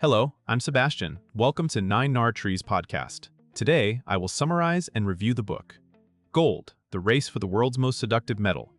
Hello, I'm Sebastian. Welcome to 9 Trees podcast. Today, I will summarize and review the book, Gold, The Race for the World's Most Seductive Metal,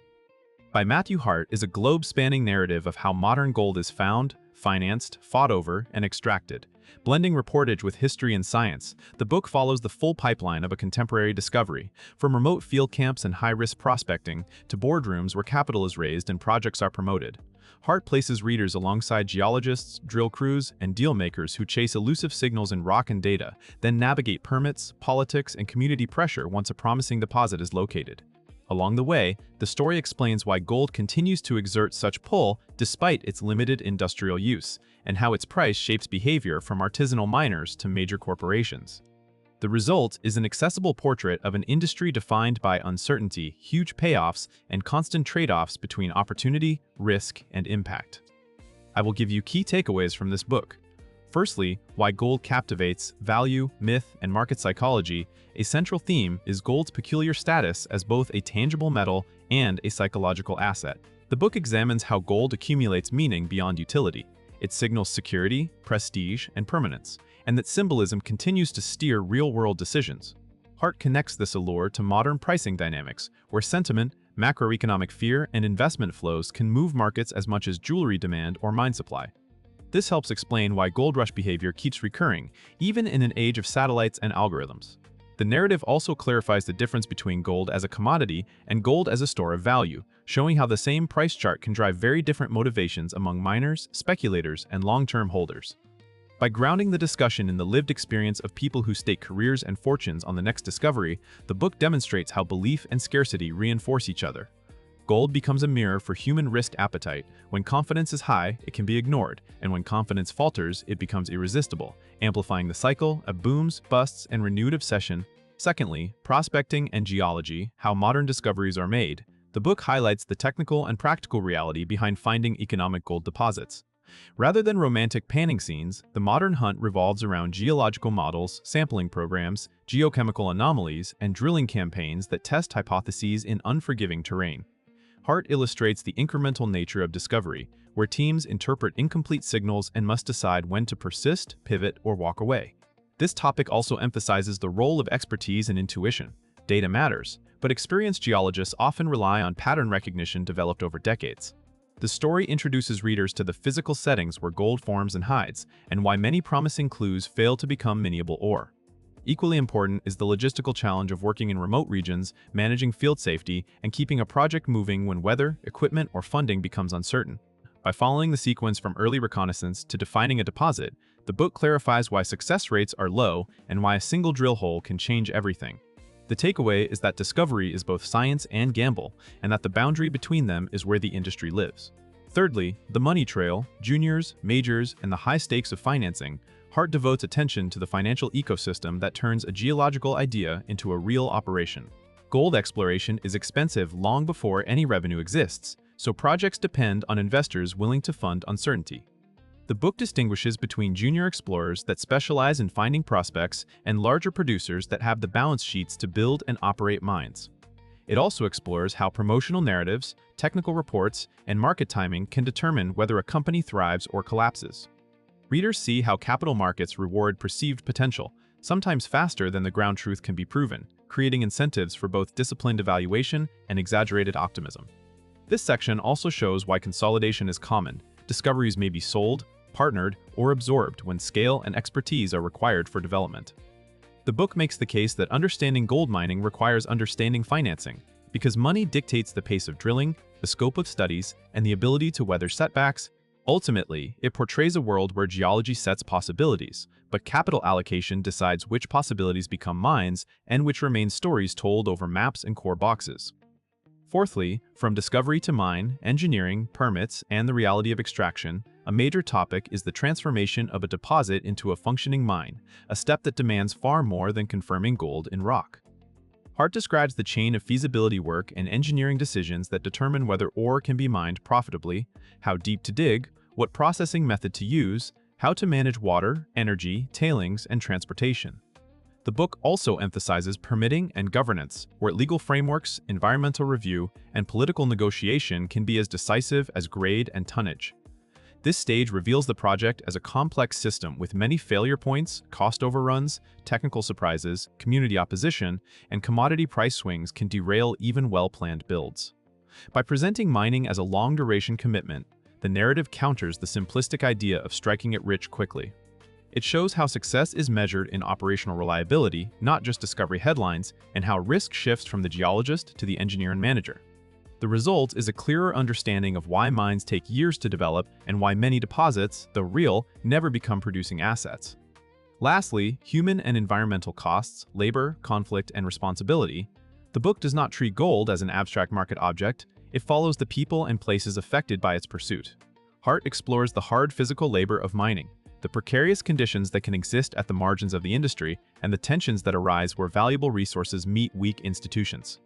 by Matthew Hart is a globe-spanning narrative of how modern gold is found, financed, fought over, and extracted. Blending reportage with history and science, the book follows the full pipeline of a contemporary discovery, from remote field camps and high-risk prospecting to boardrooms where capital is raised and projects are promoted. Hart places readers alongside geologists, drill crews, and deal-makers who chase elusive signals in rock and data, then navigate permits, politics, and community pressure once a promising deposit is located. Along the way, the story explains why gold continues to exert such pull despite its limited industrial use, and how its price shapes behavior from artisanal miners to major corporations. The result is an accessible portrait of an industry defined by uncertainty, huge payoffs, and constant trade-offs between opportunity, risk, and impact. I will give you key takeaways from this book. Firstly, why gold captivates, value, myth, and market psychology. A central theme is gold's peculiar status as both a tangible metal and a psychological asset. The book examines how gold accumulates meaning beyond utility. It signals security, prestige, and permanence, and that symbolism continues to steer real-world decisions. Hart connects this allure to modern pricing dynamics, where sentiment, macroeconomic fear, and investment flows can move markets as much as jewelry demand or mine supply. This helps explain why gold rush behavior keeps recurring, even in an age of satellites and algorithms. The narrative also clarifies the difference between gold as a commodity and gold as a store of value, showing how the same price chart can drive very different motivations among miners, speculators, and long-term holders. By grounding the discussion in the lived experience of people who stake careers and fortunes on the next discovery, the book demonstrates how belief and scarcity reinforce each other. Gold becomes a mirror for human risk appetite. When confidence is high, it can be ignored, and when confidence falters, it becomes irresistible, amplifying the cycle of booms, busts, and renewed obsession. Secondly, prospecting and geology, how modern discoveries are made. The book highlights the technical and practical reality behind finding economic gold deposits. Rather than romantic panning scenes, the modern hunt revolves around geological models, sampling programs, geochemical anomalies, and drilling campaigns that test hypotheses in unforgiving terrain. Hart illustrates the incremental nature of discovery, where teams interpret incomplete signals and must decide when to persist, pivot, or walk away. This topic also emphasizes the role of expertise and intuition. Data matters, but experienced geologists often rely on pattern recognition developed over decades. The story introduces readers to the physical settings where gold forms and hides, and why many promising clues fail to become mineable ore. Equally important is the logistical challenge of working in remote regions, managing field safety, and keeping a project moving when weather, equipment, or funding becomes uncertain. By following the sequence from early reconnaissance to defining a deposit, the book clarifies why success rates are low and why a single drill hole can change everything. The takeaway is that discovery is both science and gamble, and that the boundary between them is where the industry lives. Thirdly, the money trail, juniors, majors, and the high stakes of financing. Hart devotes attention to the financial ecosystem that turns a geological idea into a real operation. Gold exploration is expensive long before any revenue exists, so projects depend on investors willing to fund uncertainty. The book distinguishes between junior explorers that specialize in finding prospects and larger producers that have the balance sheets to build and operate mines. It also explores how promotional narratives, technical reports, and market timing can determine whether a company thrives or collapses. Readers see how capital markets reward perceived potential, sometimes faster than the ground truth can be proven, creating incentives for both disciplined evaluation and exaggerated optimism. This section also shows why consolidation is common. Discoveries may be sold, partnered, or absorbed when scale and expertise are required for development. The book makes the case that understanding gold mining requires understanding financing, because money dictates the pace of drilling, the scope of studies, and the ability to weather setbacks. Ultimately, it portrays a world where geology sets possibilities, but capital allocation decides which possibilities become mines and which remain stories told over maps and core boxes. Fourthly, from discovery to mine, engineering, permits, and the reality of extraction, a major topic is the transformation of a deposit into a functioning mine, a step that demands far more than confirming gold in rock. Hart describes the chain of feasibility work and engineering decisions that determine whether ore can be mined profitably, how deep to dig, what processing method to use, how to manage water, energy, tailings, and transportation. The book also emphasizes permitting and governance, where legal frameworks, environmental review, and political negotiation can be as decisive as grade and tonnage. This stage reveals the project as a complex system with many failure points, cost overruns, technical surprises, community opposition, and commodity price swings can derail even well-planned builds. By presenting mining as a long-duration commitment, the narrative counters the simplistic idea of striking it rich quickly. It shows how success is measured in operational reliability, not just discovery headlines, and how risk shifts from the geologist to the engineer and manager. The result is a clearer understanding of why mines take years to develop and why many deposits, though real, never become producing assets. Lastly, human and environmental costs, labor, conflict, and responsibility. The book does not treat gold as an abstract market object. It follows the people and places affected by its pursuit. Hart explores the hard physical labor of mining, the precarious conditions that can exist at the margins of the industry, and the tensions that arise where valuable resources meet weak institutions.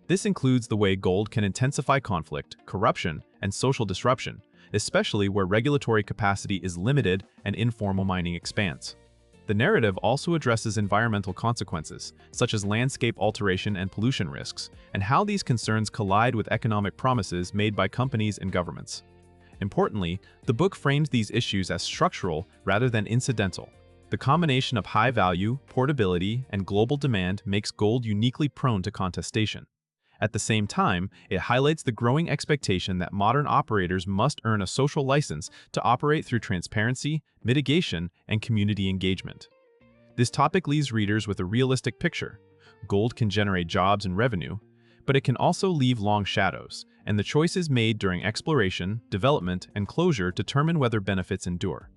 This includes the way gold can intensify conflict, corruption, and social disruption, especially where regulatory capacity is limited and informal mining expands. The narrative also addresses environmental consequences, such as landscape alteration and pollution risks, and how these concerns collide with economic promises made by companies and governments. Importantly, the book frames these issues as structural rather than incidental. The combination of high value, portability, and global demand makes gold uniquely prone to contestation. At the same time, it highlights the growing expectation that modern operators must earn a social license to operate through transparency, mitigation, and community engagement. This topic leaves readers with a realistic picture. Gold can generate jobs and revenue, but it can also leave long shadows, and the choices made during exploration, development, and closure determine whether benefits endure.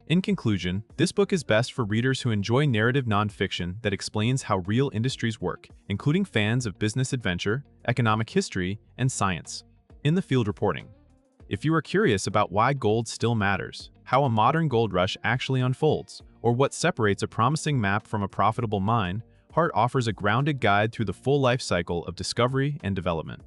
In conclusion, this book is best for readers who enjoy narrative nonfiction that explains how real industries work, including fans of business adventure, economic history, and science. In the field reporting. If you are curious about why gold still matters, how a modern gold rush actually unfolds, or what separates a promising map from a profitable mine, Hart offers a grounded guide through the full life cycle of discovery and development.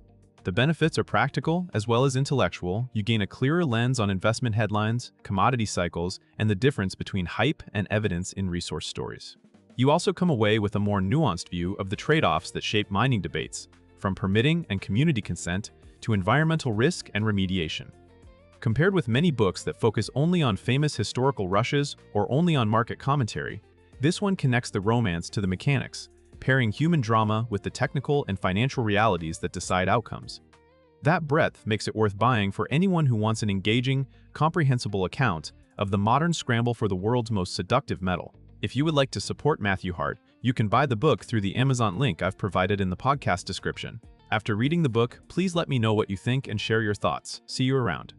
The benefits are practical as well as intellectual. You gain a clearer lens on investment headlines, commodity cycles, and the difference between hype and evidence in resource stories. You also come away with a more nuanced view of the trade-offs that shape mining debates, from permitting and community consent to environmental risk and remediation. Compared with many books that focus only on famous historical rushes or only on market commentary, this one connects the romance to the mechanics, pairing human drama with the technical and financial realities that decide outcomes. That breadth makes it worth buying for anyone who wants an engaging, comprehensible account of the modern scramble for the world's most seductive metal. If you would like to support Matthew Hart, you can buy the book through the Amazon link I've provided in the podcast description. After reading the book, please let me know what you think and share your thoughts. See you around.